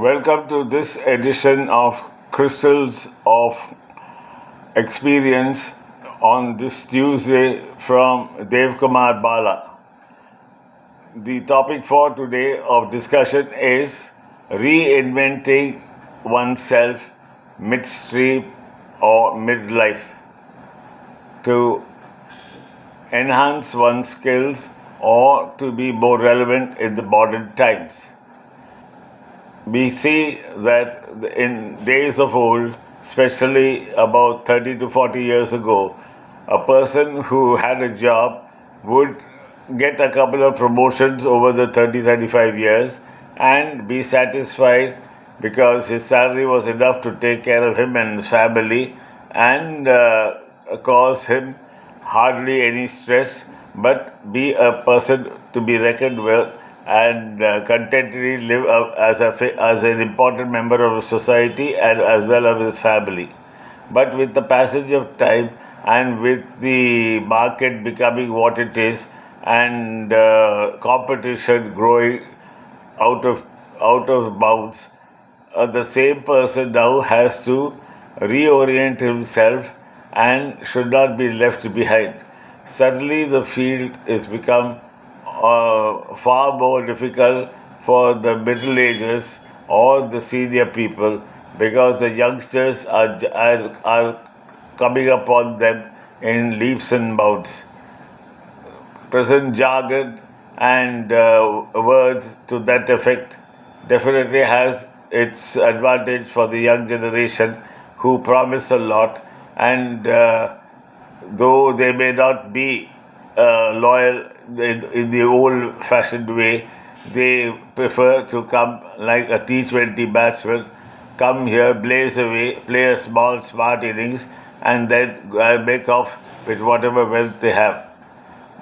Welcome to this edition of Crystals of Experience on this Tuesday from Kumar Bala. The topic for today of discussion is reinventing oneself midstream or midlife to enhance one's skills or to be more relevant in the modern times. We see that in days of old, especially about 30 to 40 years ago, a person who had a job would get a couple of promotions over the 35 years and be satisfied because his salary was enough to take care of him and his family and cause him hardly any stress, but be a person to be reckoned with and contentedly live as an important member of society and as well as his family. But with the passage of time and with the market becoming what it is and competition growing out of bounds, the same person now has to reorient himself and should not be left behind. Suddenly, the field is become far more difficult for the middle ages or the senior people because the youngsters are coming upon them in leaps and bounds. Present jargon and words to that effect definitely has its advantage for the young generation who promise a lot and though they may not be loyal in the old fashioned way, they prefer to come like a T20 batsman, come here, blaze away, play a small, smart innings, and then make off with whatever wealth they have.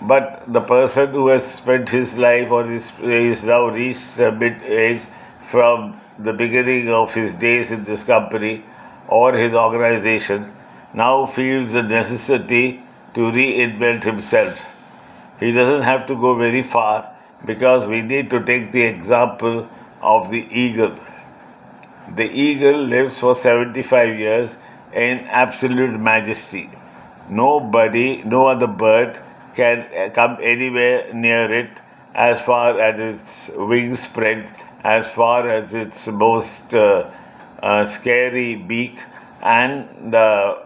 But the person who has spent his life or is now reached mid age from the beginning of his days in this company or his organization now feels the necessity to reinvent himself. He doesn't have to go very far because we need to take the example of the eagle. The eagle lives for 75 years in absolute majesty. Nobody, no other bird can come anywhere near it as far as its wings spread, as far as its most scary beak, and the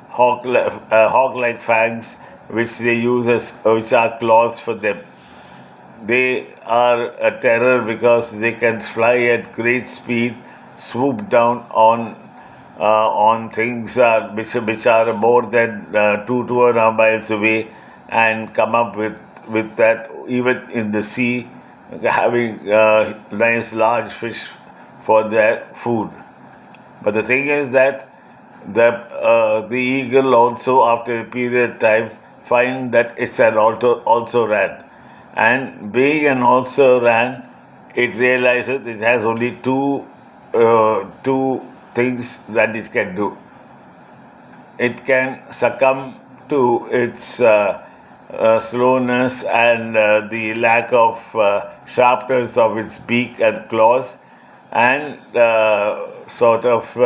hawk-like fangs which they use as which are claws for them. They are a terror because they can fly at great speed, swoop down on things which are more than 2.5 miles away, and come up with that even in the sea, having nice large fish for their food. But the thing is that the eagle also, after a period of time, find that it's an also ran, and being an also ran, it realizes it has only two things that it can do. It can succumb to its slowness and the lack of sharpness of its beak and claws, and sort of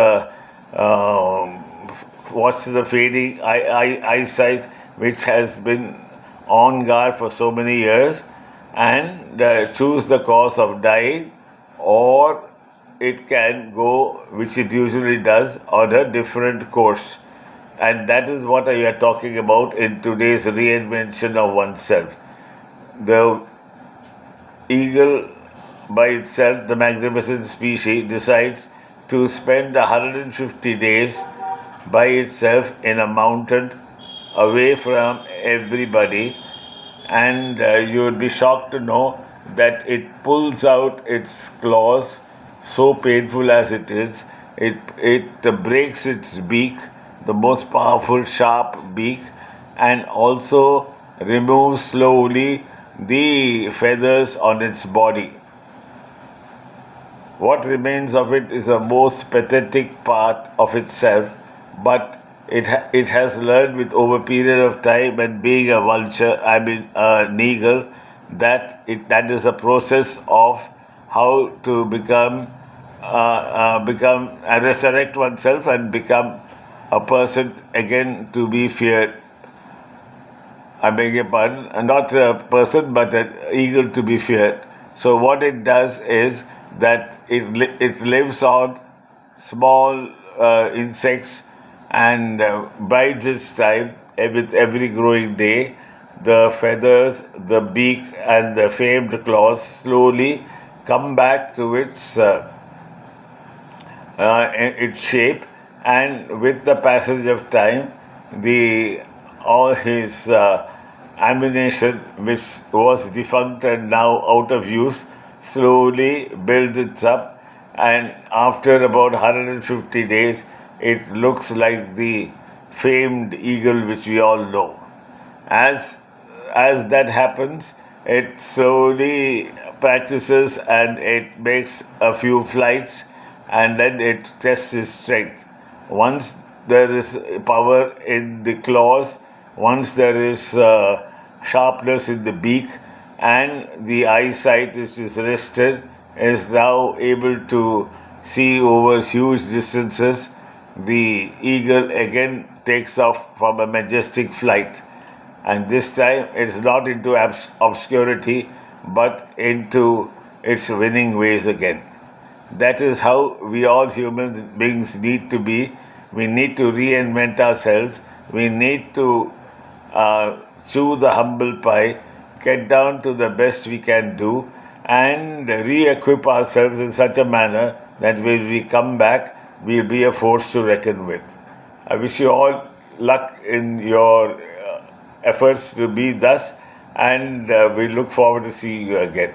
watch the fading eyesight, which has been on guard for so many years, and choose the course of dying, or it can go, which it usually does, on a different course. And that is what we are talking about in today's reinvention of oneself. The eagle by itself, the magnificent species, decides to spend 150 days by itself in a mountain away from everybody, and you would be shocked to know that it pulls out its claws, so painful as it is. It breaks its beak, the most powerful sharp beak, and also removes slowly the feathers on its body. What remains of it is the most pathetic part of itself, but it has learned with over a period of time and being an eagle, that is a process of how to become resurrect oneself and become a person again to be feared. I beg your pardon, not a person but an eagle to be feared. So what it does is that it lives on small insects and bides its time with every growing day. The feathers, the beak, and the famed claws slowly come back to its shape, and with the passage of time, the all his ammunition, which was defunct and now out of use, slowly builds its up, and after about 150 days, it looks like the famed eagle which we all know. As as that happens, it slowly practices and it makes a few flights, and then it tests its strength. Once there is power in the claws, once there is sharpness in the beak, and the eyesight which is rested is now able to see over huge distances, the eagle again takes off from a majestic flight, and this time it's not into obscurity but into its winning ways again. That is how we all human beings need to be. We need to reinvent ourselves. We need to chew the humble pie, get down to the best we can do, and re equip ourselves in such a manner that when we come back, we'll be a force to reckon with. I wish you all luck in your efforts to be thus, and we look forward to seeing you again.